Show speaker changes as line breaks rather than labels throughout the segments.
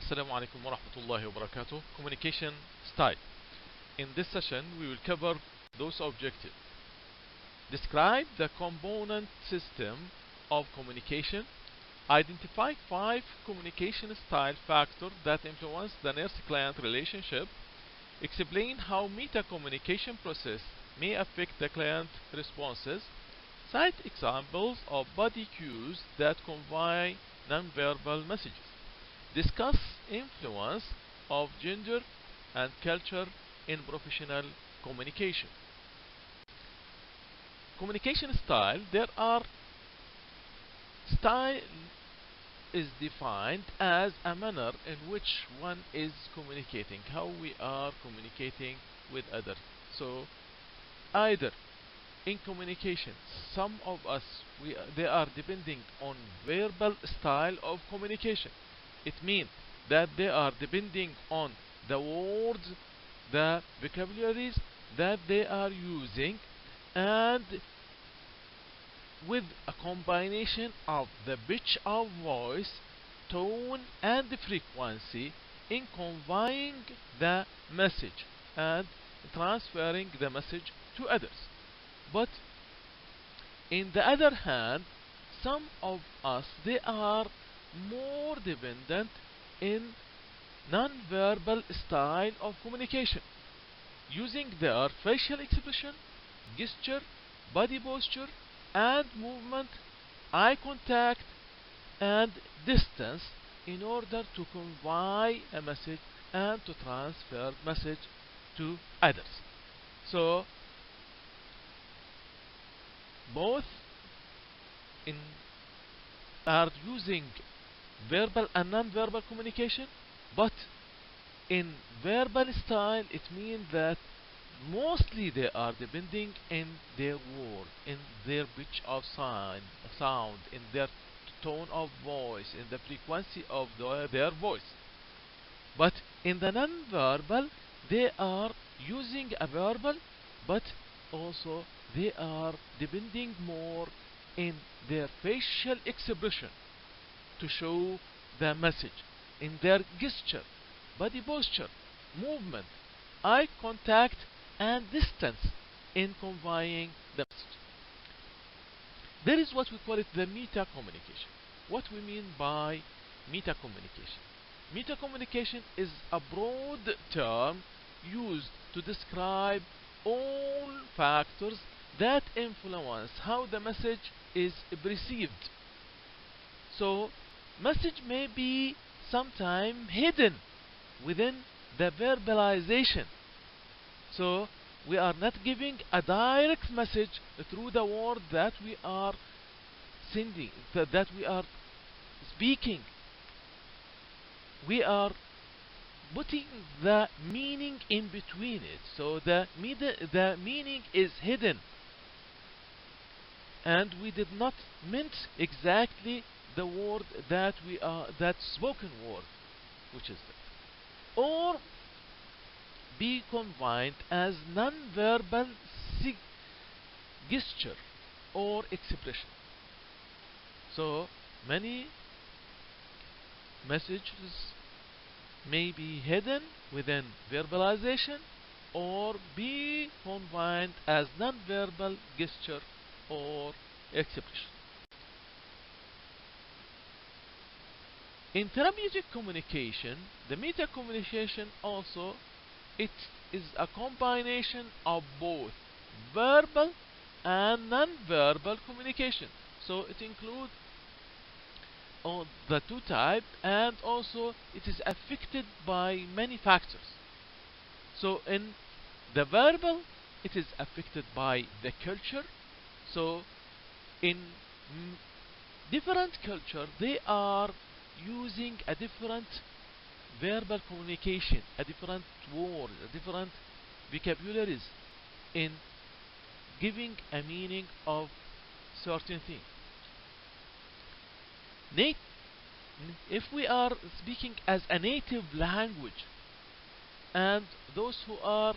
Assalamu alaikum wa rahmatullahi wa barakatuh. Communication style. In this session, we will cover those objectives. Describe the component system of communication. Identify 5 communication style factors that influence the nurse-client relationship. Explain how meta-communication process may affect the client responses. Cite examples of body cues that convey nonverbal messages. Discuss influence of gender and culture in professional communication. Communication style. Style is defined as a manner in which one is communicating, how we are communicating with others. So either in communication, some of us they are depending on verbal style of communication. It means that they are depending on the words, the vocabularies that they are using, and with a combination of the pitch of voice, tone, and frequency in conveying the message and transferring the message to others. But in the other hand, some of us they are more dependent in non-verbal style of communication, using their facial expression, gesture, body posture, and movement, eye contact, and distance in order to convey a message and to transfer message to others. So both are using verbal and non-verbal communication, but in verbal style it means that mostly they are depending in their word, in their pitch of sound, in their tone of voice, in the frequency of their voice. But in the non-verbal they are using a verbal, but also they are depending more in their facial expression to show the message, in their gesture, body posture, movement, eye contact, and distance in conveying the message. There is what we call it the meta communication. What we mean by meta communication? Meta communication is a broad term used to describe all factors that influence how the message is perceived. So message may be sometimes hidden within the verbalization. So we are not giving a direct message through the word that we are sending, that we are speaking. We are putting the meaning in between it. So the meaning is hidden, and we did not mean exactly the word that that spoken word, which is that, or be combined as non-verbal gesture or expression. So many messages may be hidden within verbalization or be combined as non-verbal gesture or expression. In therapeutic communication, the meta communication also it is a combination of both verbal and non-verbal communication. So it includes the two types, and also it is affected by many factors. So in the verbal, it is affected by the culture. So in different culture, they are using a different verbal communication, a different word, a different vocabularies in giving a meaning of certain thing. If we are speaking as a native language, and those who are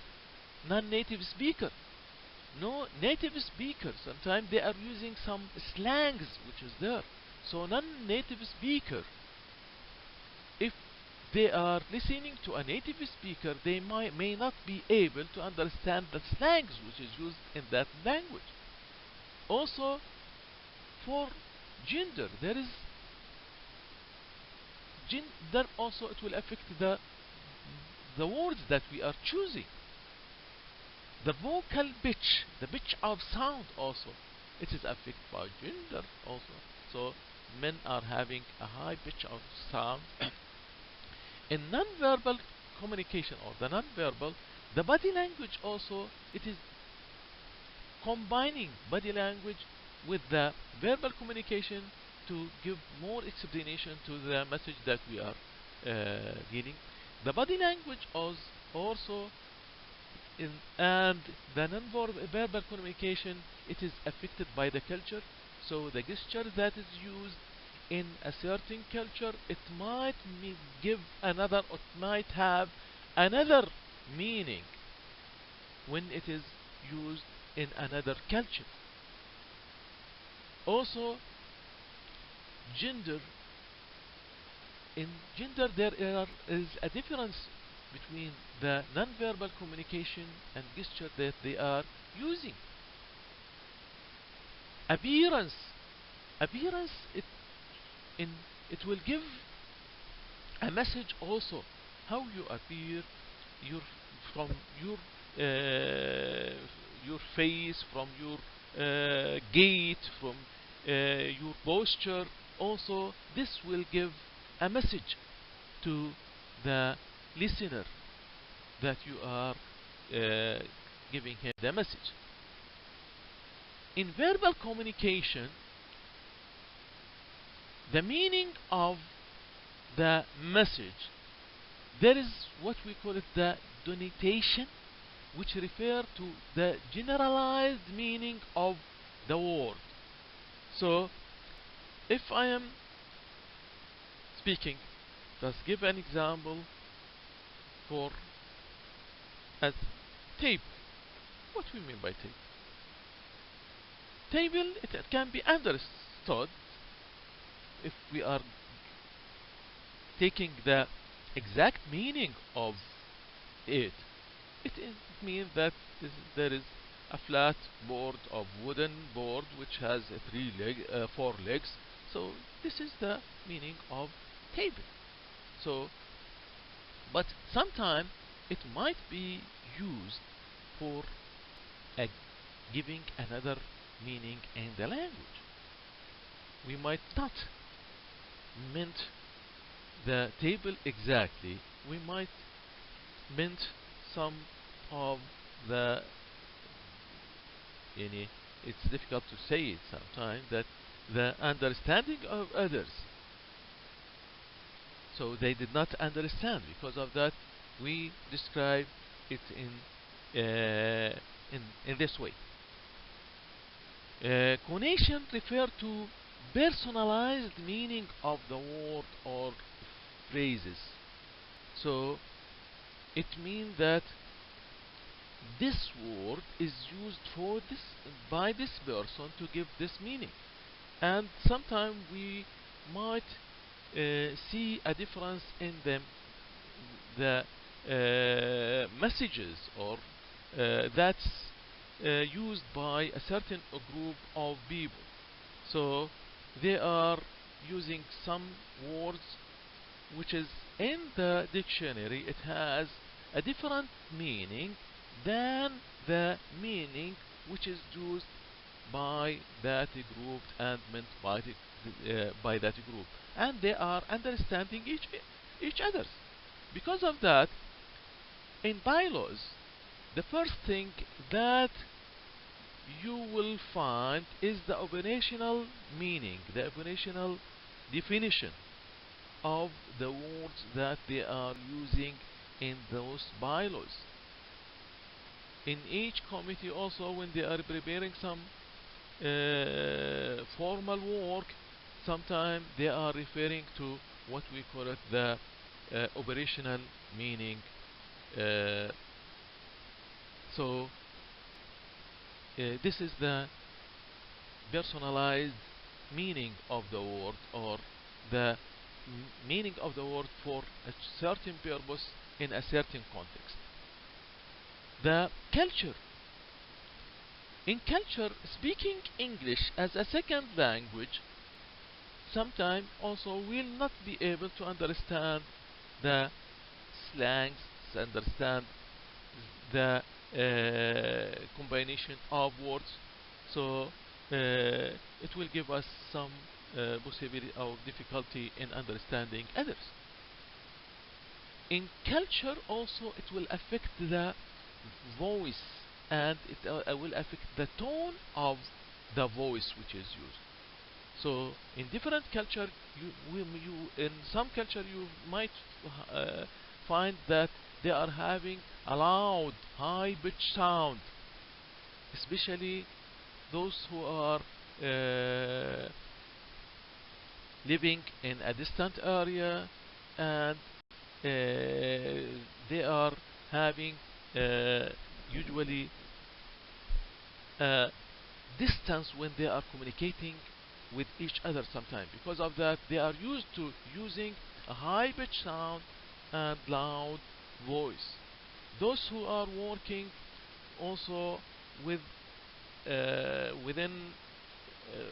non-native speaker, no native speaker, sometimes they are using some slangs which is there. So non-native speaker, if they are listening to a native speaker, they may not be able to understand the slangs which is used in that language. Also, for gender, there is gender also, it will affect the words that we are choosing. The vocal pitch, the pitch of sound also, it is affected by gender also. So men are having a high pitch of sound. In non-verbal communication or the non-verbal, the body language also, it is combining body language with the verbal communication to give more explanation to the message that we are dealing. The body language also and the non-verbal communication, it is affected by the culture. So the gesture that is used in a certain culture, it might give another, or it might have another meaning when it is used in another culture. Also, gender. In gender, there is a difference between the non-verbal communication and gesture that they are using. Appearance, it will give a message also. How you appear, from your face, from your gait, from your posture. Also, this will give a message to the listener that you are giving him the message. In verbal communication, the meaning of the message, there is what we call it the denotation, which refer to the generalized meaning of the word. So, if I am speaking, let's give an example for as table. What we mean by table? Table, it can be understood if we are taking the exact meaning of it. It means that there is a flat board of wooden board which has four legs. So this is the meaning of table. So, but sometimes it might be used for giving another meaning in the language. We might not meant the table exactly. We might meant some of the, it's difficult to say it sometimes, that the understanding of others. So they did not understand. Because of that, we describe it in this way. Conation refer to personalized meaning of the word or phrases. So it means that this word is used for this by this person to give this meaning, and sometimes we might see a difference in the messages or that's used by a certain group of people. So they are using some words which is in the dictionary, it has a different meaning than the meaning which is used by that group and meant by that group, and they are understanding each other. Because of that, in bylaws, the first thing that you will find is the operational meaning, the operational definition of the words that they are using in those bylaws. In each committee also, when they are preparing some formal work, sometimes they are referring to what we call it the operational meaning. So this is the personalized meaning of the word or the meaning of the word for a certain purpose in a certain context. The culture. In culture, speaking English as a second language sometimes also will not be able to understand the slangs, understand the combination of words. So it will give us some possibility or difficulty in understanding others. In culture also it will affect the voice, and it will affect the tone of the voice which is used. So in different culture, in some culture you might find that they are having a loud, high pitch sound, especially those who are living in a distant area, and they are having usually distance when they are communicating with each other sometimes. Because of that, they are used to using a high pitch sound and loud voice. Those who are working also with within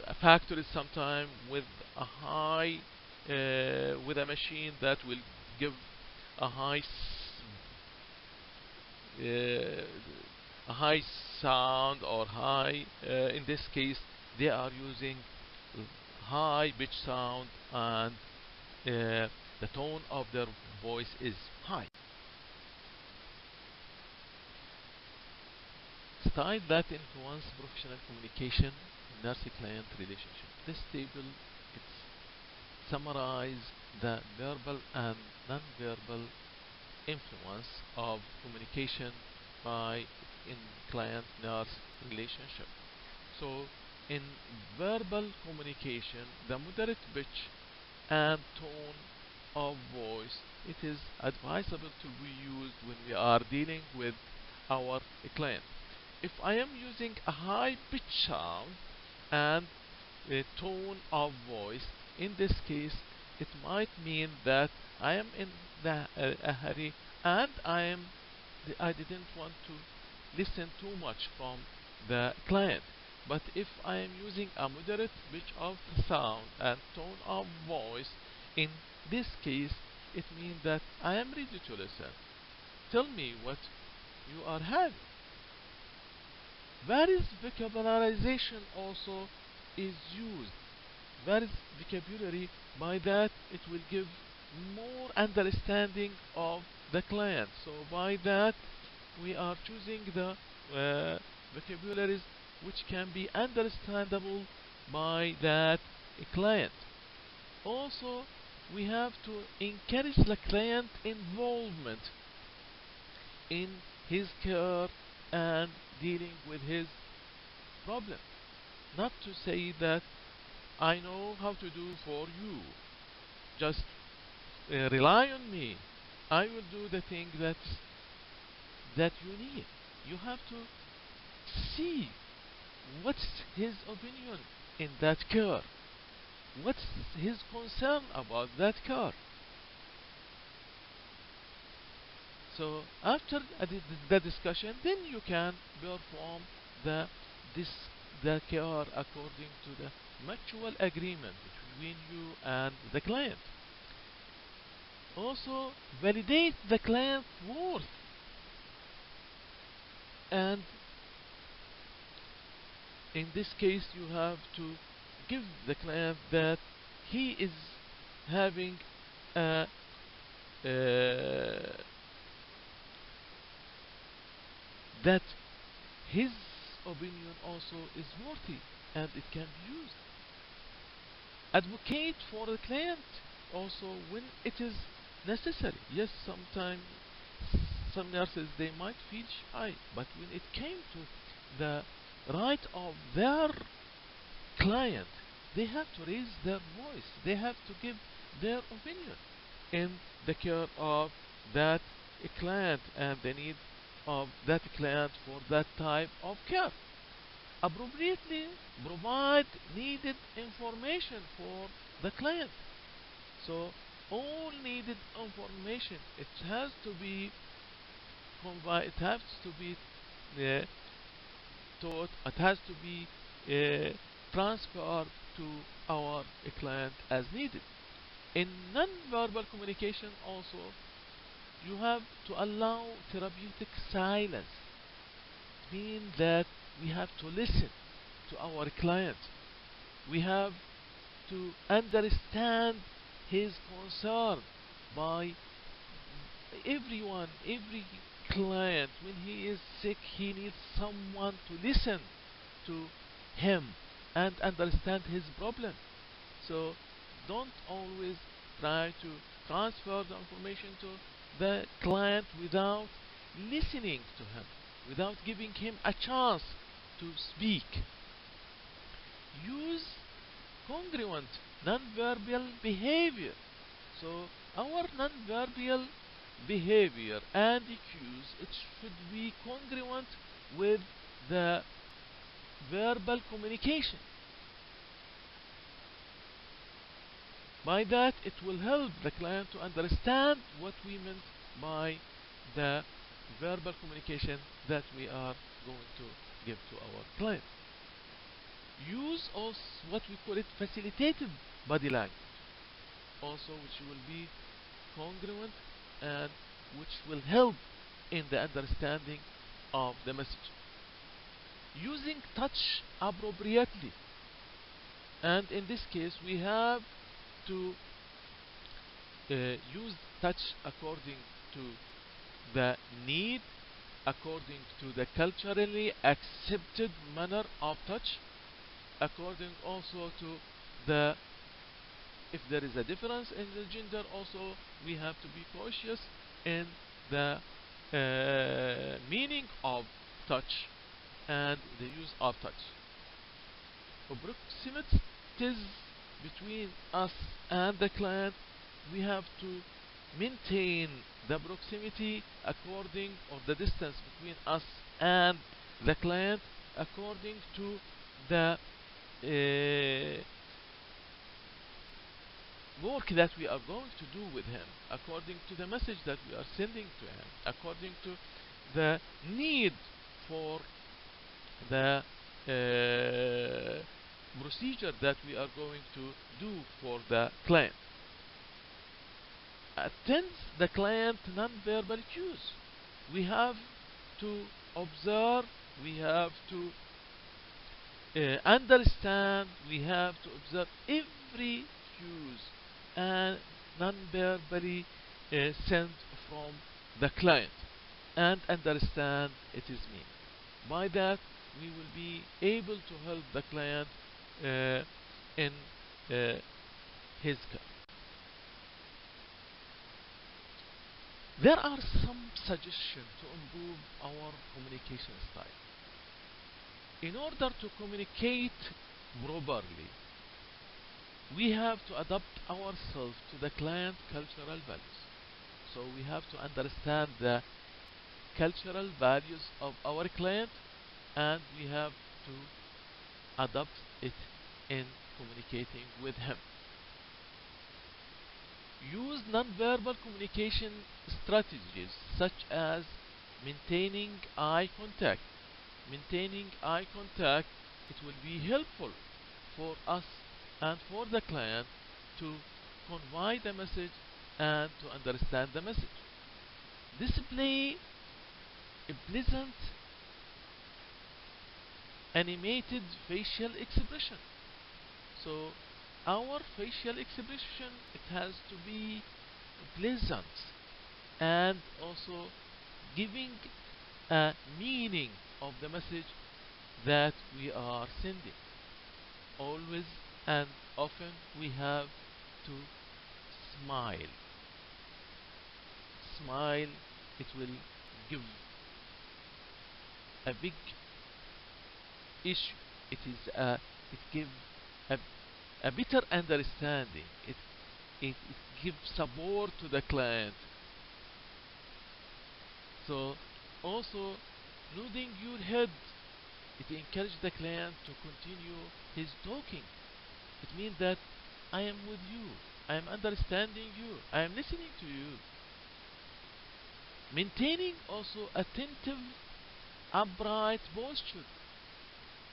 a factory sometime with a high with a machine that will give a high sound or high in this case they are using high pitch sound, and the tone of their voice is high. Style that influence professional communication, nurse-client relationship. This table summarize the verbal and non-verbal influence of communication by in client-nurse relationship. So in verbal communication, the moderate pitch and tone of voice, it is advisable to be used when we are dealing with our client. If I am using a high pitch sound and a tone of voice, in this case it might mean that I am in a hurry and I didn't want to listen too much from the client. But if I am using a moderate pitch of sound and tone of voice, in this case it means that I am ready to listen. Tell me what you are having. Various vocabularization also is used. Various vocabulary, by that it will give more understanding of the client. So by that we are choosing the vocabularies which can be understandable by that client. Also we have to encourage the client involvement in his care and dealing with his problem. Not to say that I know how to do for you, just rely on me, I will do the thing that you need. You have to see what's his opinion in that care, what's his concern about that care. So after the discussion, then you can perform the care according to the mutual agreement between you and the client. Also validate the client's worth, and in this case you have to give the client that he is having a that his opinion also is worthy and it can be used. Advocate for the client also when it is necessary. Yes, sometimes some nurses they might feel shy, but when it came to the right of their client, they have to raise their voice, they have to give their opinion in the care of that client and the need of that client for that type of care. Appropriately provide needed information for the client. So all needed information, it has to be it has to be uh, taught, it has to be transferred to our client as needed. In non-verbal communication also, you have to allow therapeutic silence, meaning that we have to listen to our client. We have to understand his concern. By everyone, every client, when he is sick, he needs someone to listen to him and understand his problem. So don't always try to transfer the information to the client without listening to him, without giving him a chance to speak. Use congruent nonverbal behavior. So our nonverbal behavior and cues, it should be congruent with the verbal communication. By that, it will help the client to understand what we meant by the verbal communication that we are going to give to our client. Use also what we call it facilitative body language, also which will be congruent and which will help in the understanding of the message. Using touch appropriately, and in this case we have to use touch according to the need, according to the culturally accepted manner of touch, according also to the, if there is a difference in the gender, also we have to be cautious in the meaning of touch and the use of touch. Proximities between us and the client, we have to maintain the proximity according, or the distance between us and the client, according to the work that we are going to do with him, according to the message that we are sending to him, according to the need for the procedure that we are going to do for the client. Attend the client non-verbal cues. We have to observe, we have to understand, we have to observe every cues and non-verbally sent from the client and understand its meaning. By that, we will be able to help the client in his care. There are some suggestions to improve our communication style. In order to communicate properly, we have to adapt ourselves to the client cultural values. So we have to understand the cultural values of our client, and we have to adapt it in communicating with him. Use non-verbal communication strategies such as maintaining eye contact. Maintaining eye contact, it will be helpful for us and for the client to convey the message and to understand the message. Display a pleasant animated facial expression. So our facial expression, it has to be pleasant and also giving a meaning of the message that we are sending. Always and often we have to smile. Smile, it will give a big issue. It gives a better understanding. It gives support to the client. So also nodding your head, it encourages the client to continue his talking. It means that I am with you, I am understanding you. I am listening to you. Maintaining also attentive, upright posture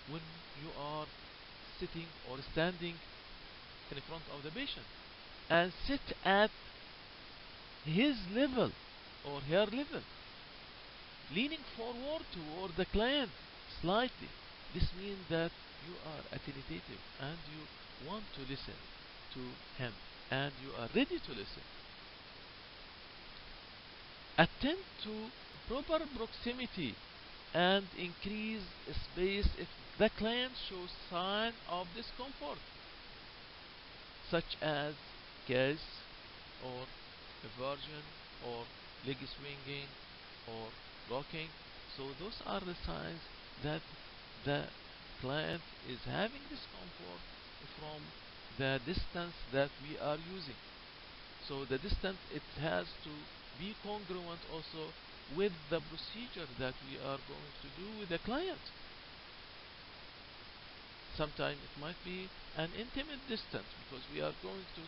when you are sitting or standing in front of the patient, and sit at his level or her level, leaning forward toward the client slightly. This means that you are attentive and you want to listen to him and you are ready to listen. Attend to proper proximity and increase space if the client shows sign of discomfort, such as gaze or aversion or leg swinging or rocking. So those are the signs that the client is having discomfort from the distance that we are using. So the distance, it has to be congruent also with the procedure that we are going to do with the client. Sometimes it might be an intimate distance because we are going to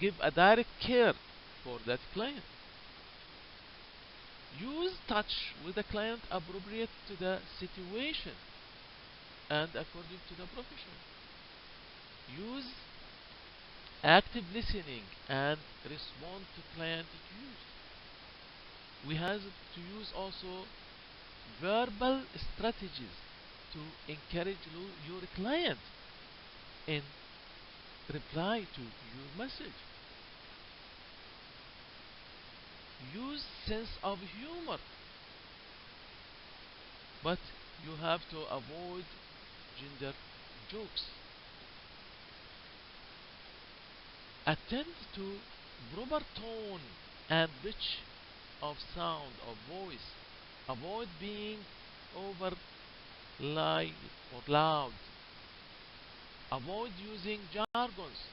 give a direct care for that client. Use touch with the client appropriate to the situation and according to the profession. Use active listening and respond to client cues. We have to use also verbal strategies to encourage your client in reply to your message. Use sense of humor, but you have to avoid gender jokes. Attend to proper tone and pitch of sound of voice. Avoid being over or loud. Avoid using jargons.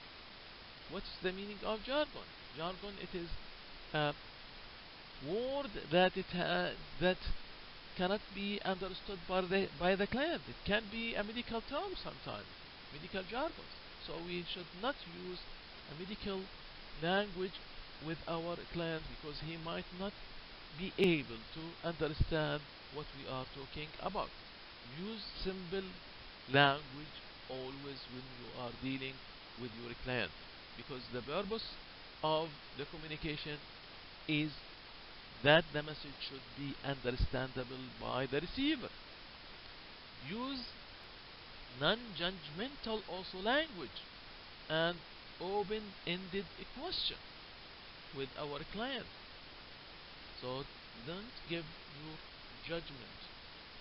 What's the meaning of jargon? Jargon, it is a word that that cannot be understood by the client. It can be a medical term sometimes, medical jargon. So we should not use a medical language with our client because he might not be able to understand what we are talking about. Use simple language always when you are dealing with your client, because the purpose of the communication is that the message should be understandable by the receiver. Use non-judgmental also language and open-ended question with our client. So don't give your judgment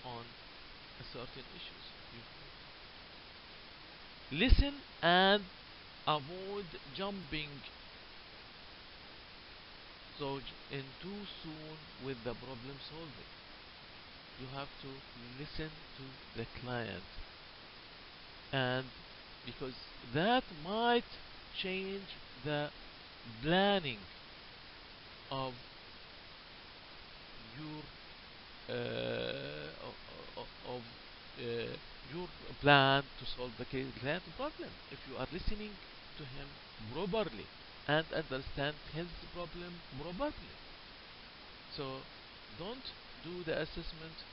on a certain issues. You listen and avoid jumping so in too soon with the problem solving. You have to listen to the client, and because that might change the planning of your your plan to solve the client problem. If you are listening to him properly and understand his problem properly, so don't do the assessment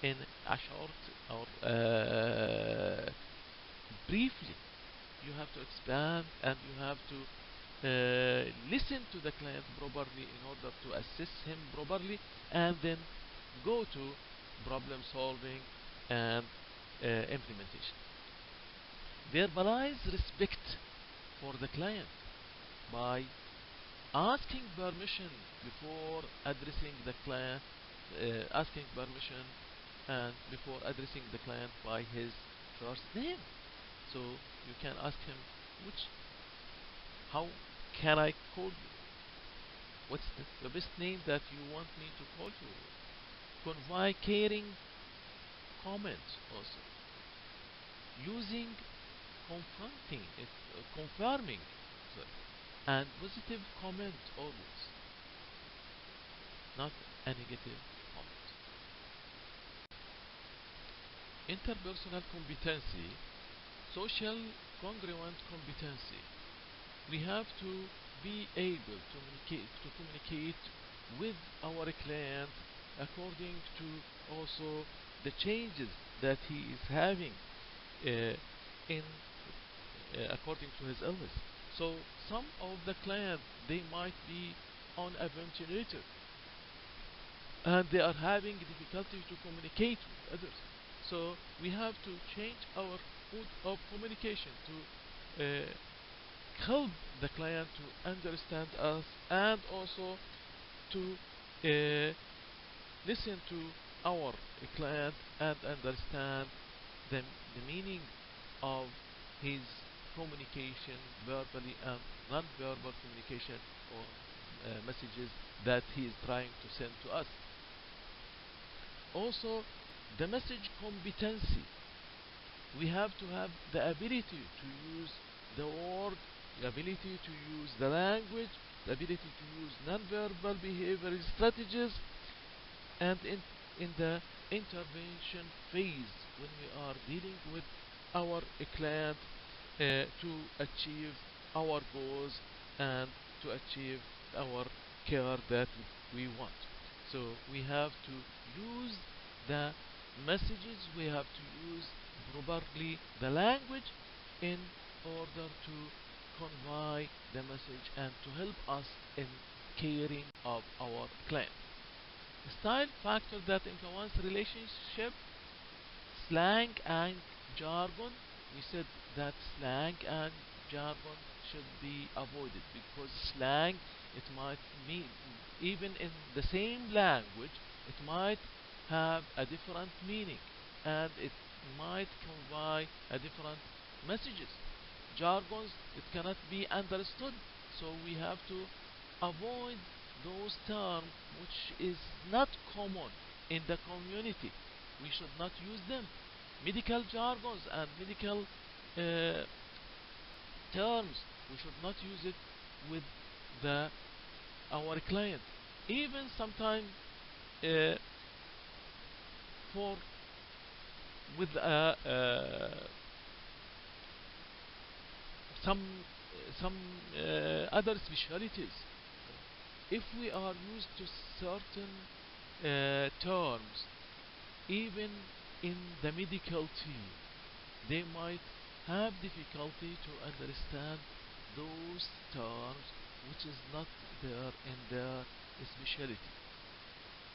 in a short or briefly. You have to expand and you have to listen to the client properly in order to assess him properly, and then go to problem solving and implementation. Verbalize respect for the client by asking permission before addressing the client, asking permission and before addressing the client by his first name. So you can ask him, how can I call you? What's the best name that you want me to call you? Convey caring comments also. Using confirming, sorry, and positive comment always, not a negative comment. Interpersonal competency, social congruent competency. we have to be able to communicate with our client according to also the changes that he is having in according to his illness. So some of the clients, they might be on a ventilator and they are having difficulty to communicate with others. So we have to change our mode of communication to help the client to understand us, and also to listen to our client and understand the meaning of his communication, verbally and non-verbal communication, or messages that he is trying to send to us. Also, the message competency. We have to have the ability to use the word, the ability to use the language, the ability to use non-verbal behavioral strategies, and in the intervention phase, when we are dealing with our client to achieve our goals and to achieve our care that we want. So we have to use the messages, we have to use properly the language in order to convey the message and to help us in caring of our client. Style factor that influence relationship, slang and jargon. We said that slang and jargon should be avoided, because slang, it might mean, even in the same language, it might have a different meaning and it might convey a different messages. Jargons, it cannot be understood, so we have to avoid those terms which is not common in the community. We should not use them. Medical jargons and medical terms, we should not use it with our client. Even sometimes for with some other specialties, if we are used to certain terms, even in the medical team, they might have difficulty to understand those terms which is not there in their specialty.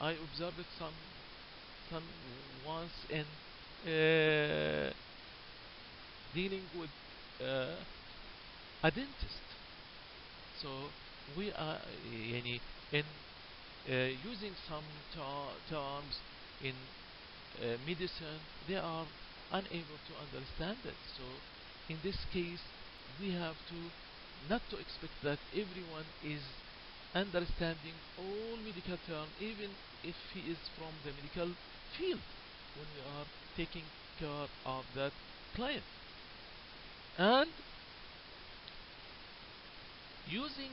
I observed some once in dealing with a dentist. So we are in using some terms in medicine, they are unable to understand it. So in this case, we have to not to expect that everyone is understanding all medical terms, even if he is from the medical field, when we are taking care of that client. And using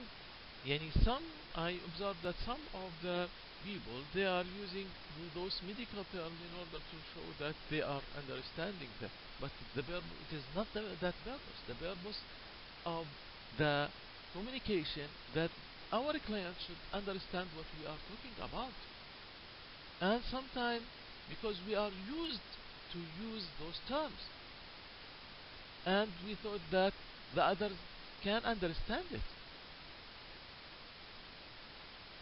some, I observed that some of the people, they are using those medical terms in order to show that they are understanding them, but it is not that purpose. The purpose of the communication, that our client should understand what we are talking about. And sometimes, because we are used to use those terms, and we thought that the others can understand it.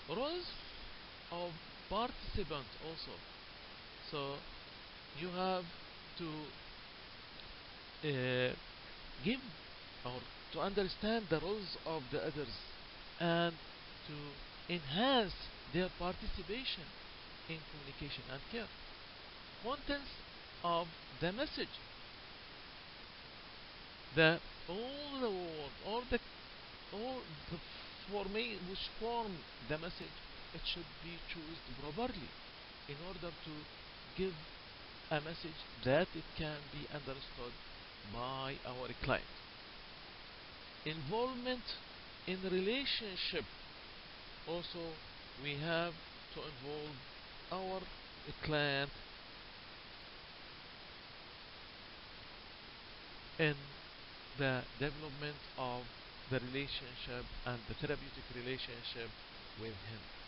Roles of participant also. So you have to give or to understand the roles of the others and to enhance their participation in communication and care. Contents of the message. All the word or the which form the message, it should be chosen properly in order to give a message that it can be understood by our client. Involvement in relationship. Also, we have to involve our client in the development of the relationship and the therapeutic relationship with him.